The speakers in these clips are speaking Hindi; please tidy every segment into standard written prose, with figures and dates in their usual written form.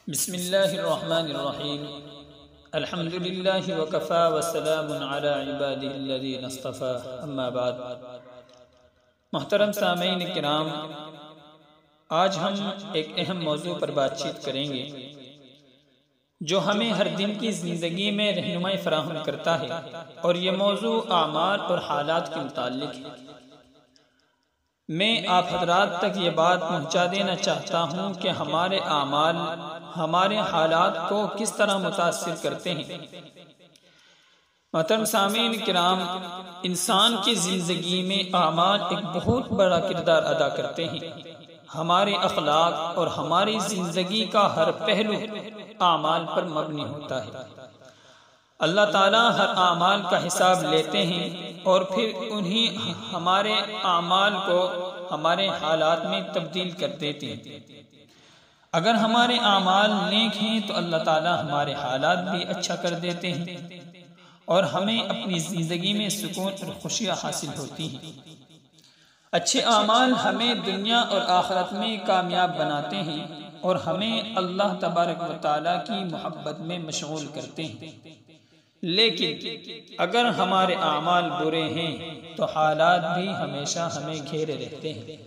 बिस्मिल्लाहिर्रहमानिर्रहीम अल्हम्दुलिल्लाहि वकफ़ा वस्सलामुन अला इबादिहिल्लज़ीना इस्तफ़ा अम्मा बाद। मोहतरम सामीन किराम, आज हम एक अहम मौजू पर बातचीत करेंगे जो हमें हर दिन की ज़िंदगी में रहनुमाई फराहम करता है, और ये मौजू आमाल और हालात के मुताल्लिक़ है। मैं आप हज़रात तक ये बात पहुँचा देना चाहता हूँ कि हमारे आमाल हमारे हालात को किस तरह मुतासिर करते हैं। मोहतरम सामीन किराम, इंसान की ज़िंदगी में आमाल एक बहुत बड़ा किरदार अदा करते हैं। हमारे अखलाक और हमारी ज़िंदगी का हर पहलू आमाल पर मबनी होता है। अल्लाह ताला हर आमाल का हिसाब लेते हैं और फिर उन्हीं हमारे आमाल को हमारे हालात में तब्दील कर देते हैं। अगर हमारे आमाल नेक हैं तो अल्लाह ताला हमारे हालात भी अच्छा कर देते हैं और हमें अपनी ज़िंदगी में सुकून और खुशियाँ हासिल होती हैं। अच्छे आमाल हमें दुनिया और आखिरत में कामयाब बनाते हैं और हमें अल्लाह तबारक व तआला की मोहब्बत में मशगूल करते हैं। लेकिन अगर हमारे आमाल बुरे हैं तो हालात भी हमेशा हमें घेरे रहते हैं।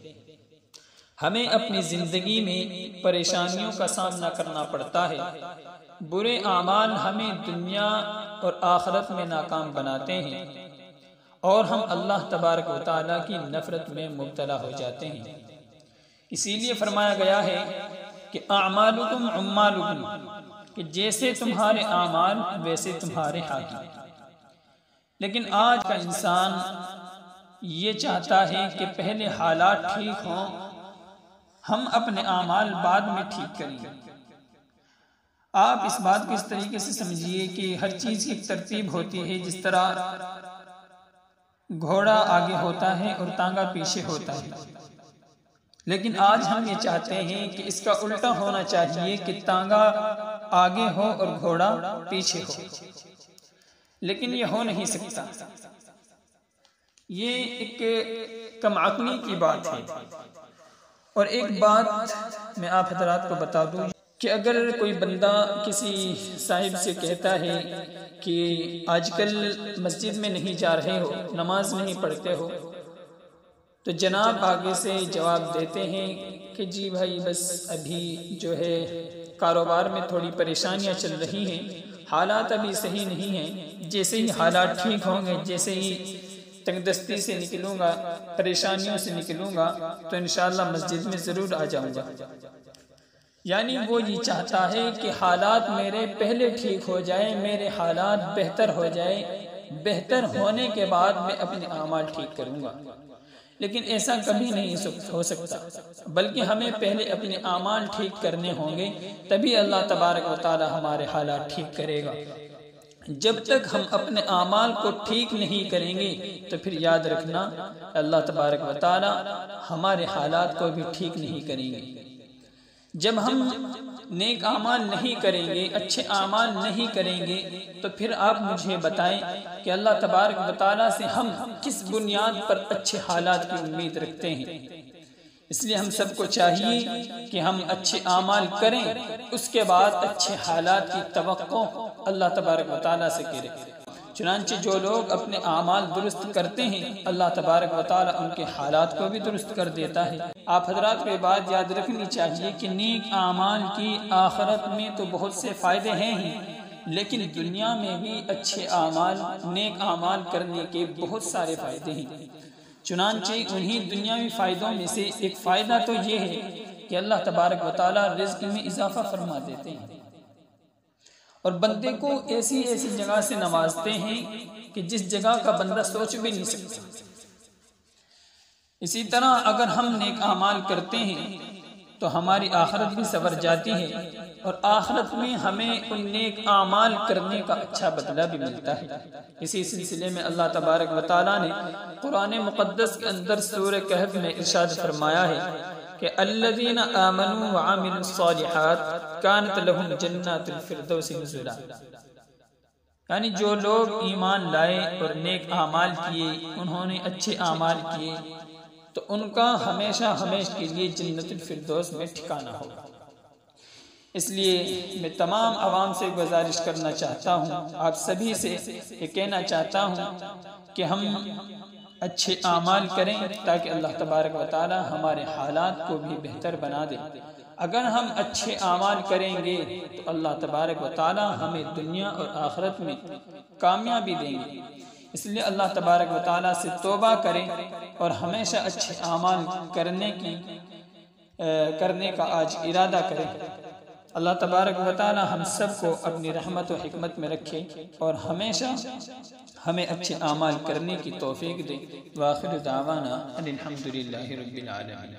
हमें अपनी ज़िंदगी में परेशानियों का सामना करना पड़ता है। बुरे आमाल हमें दुनिया और आखिरत में नाकाम बनाते हैं और हम अल्लाह तबारक व तआला की नफरत में मुब्तला हो जाते हैं। इसीलिए फरमाया गया है कि आमालुकुम उम्मालुकुम, कि जैसे तुम्हारे आमाल वैसे तुम्हारे हाकिम। लेकिन आज का इंसान ये चाहता है कि पहले हालात ठीक हों, हम अपने आमाल बाद में ठीक करेंगे। आप इस बात को इस तरीके से समझिए कि हर चीज़ की एक तरतीब होती है। जिस तरह घोड़ा आगे होता है और तांगा पीछे होता है, लेकिन आज हम ये चाहते हैं कि इसका उल्टा होना चाहिए कि तांगा आगे हो और घोड़ा पीछे हो, लेकिन ये हो नहीं सकता। ये एक कमअक्ली की बात है। और एक बात मैं आप हज़रात को बता दूं कि अगर कोई बंदा किसी साहिब से कहता है कि आजकल मस्जिद में नहीं जा रहे हो, नमाज नहीं पढ़ते हो, तो जनाब आगे से जवाब देते हैं कि जी भाई बस अभी जो है कारोबार में थोड़ी परेशानियां चल रही हैं, हालात अभी सही नहीं हैं। जैसे ही हालात ठीक होंगे, जैसे ही तंगदस्ती से निकलूंगा, परेशानियों से निकलूंगा, तो इंशाअल्लाह मस्जिद में ज़रूर आ जाऊंगा। यानी वो ये चाहता है कि हालात मेरे पहले ठीक हो जाए, मेरे हालात बेहतर हो जाए, बेहतर होने के बाद मैं अपने आमाल ठीक करूंगा। लेकिन ऐसा कभी नहीं हो सकता, बल्कि हमें पहले अपने आमाल ठीक करने होंगे, तभी अल्लाह तबारक व तआला हमारे हालात ठीक करेगा। जब तक हम अपने आमाल को ठीक नहीं करेंगे तो फिर याद रखना अल्लाह तबारक व तआला हमारे हालात को भी ठीक नहीं करेंगे। जब हम नेक आमाल नहीं करेंगे, अच्छे आमाल नहीं करेंगे, तो फिर आप मुझे बताएं कि अल्लाह तबारक व तआला से हम किस बुनियाद पर अच्छे हालात की उम्मीद रखते हैं। इसलिए हम सबको चाहिए कि हम अच्छे आमाल करें, उसके बाद अच्छे हालात की तवक्को अल्लाह तबारक व तआला से करें। चुनांचे जो लोग अपने आमाल दुरुस्त करते हैं, अल्लाह तबारक व तआला उनके हालात को भी दुरुस्त कर देता है। आप हजरात को बात याद रखनी चाहिए कि नेक आमाल की आखिरत में तो बहुत से फ़ायदे हैं ही, लेकिन दुनिया में भी अच्छे आमाल, नेक आमाल करने के बहुत सारे फ़ायदे हैं। चुनांचे उन्हीं दुनियावी फ़ायदों में से एक फ़ायदा तो ये है कि अल्लाह तबारक व तआला रिज़्क़ में इजाफ़ा फरमा देते हैं और बंदे को ऐसी ऐसी जगह से नवाजते हैं कि जिस जगह का बंदा सोच भी नहीं सकता। इसी तरह अगर हम नेक आमाल करते हैं तो हमारी आखिरत भी सवर जाती है और आखिरत में हमें उन नेक आमाल करने का अच्छा बदला भी मिलता है। इसी सिलसिले में अल्लाह तबारक व तआला ने कुरान मुक़द्दस के अंदर सूरह कहफ में इरशाद फरमाया है कि अल्लज़ीना आमनू व अमिलुस्सालिहात कानत लहुम जन्नातुल फिरदौस नुज़ुला, यानी जो लोग ईमान लाए और नेक आमाल किए, उन्होंने अच्छे आमाल किए, तो उनका हमेशा हमेशा के लिए जन्नतुल फिरदौस में ठिकाना होगा। इसलिए मैं तमाम आवाम से गुजारिश करना चाहता हूँ, आप सभी से ये कहना चाहता हूँ कि हम अच्छे आमाल करें ताकि अल्लाह तबारक व तआला हमारे हालात को भी बेहतर बना दे। अगर हम अच्छे आमाल करेंगे तो अल्लाह तबारक व तआला हमें दुनिया और आखिरत में कामयाबी देंगे। इसलिए अल्लाह तबारक व तआला से तौबा करें और हमेशा अच्छे आमाल करने का आज इरादा करें। अल्लाह तबारक व तआला हम सब को अपनी रहमत व हिकमत में रखे और हमेशा हमें अच्छे आमाल करने की तौफीक दे। व आखिर दावाना अनिल हम्दुलिल्लाहि रब्बिल आलमीन।